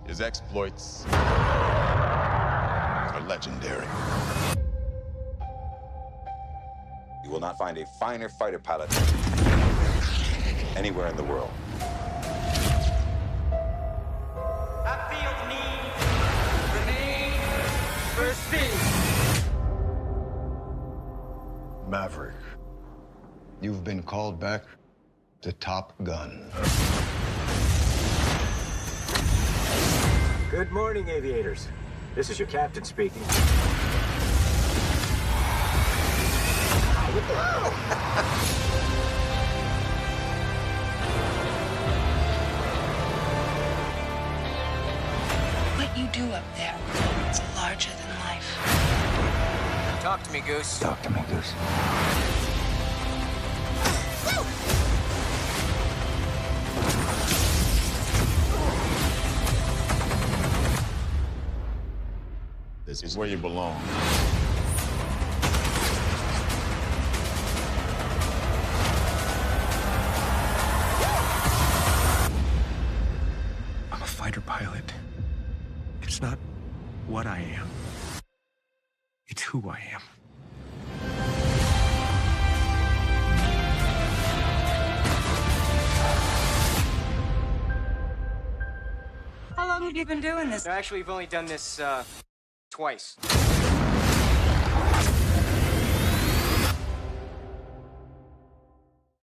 His exploits are legendary. You will not find a finer fighter pilot anywhere in the world. Upfield need, remain, proceed. Maverick, you've been called back to Top Gun. Good morning, aviators. This is your captain speaking. What you do up there, it's larger than life. Talk to me, Goose. Talk to me, Goose. This is where you belong. I'm a fighter pilot. It's not what I am. It's who I am. How long have you been doing this? Actually, we've only done this, twice.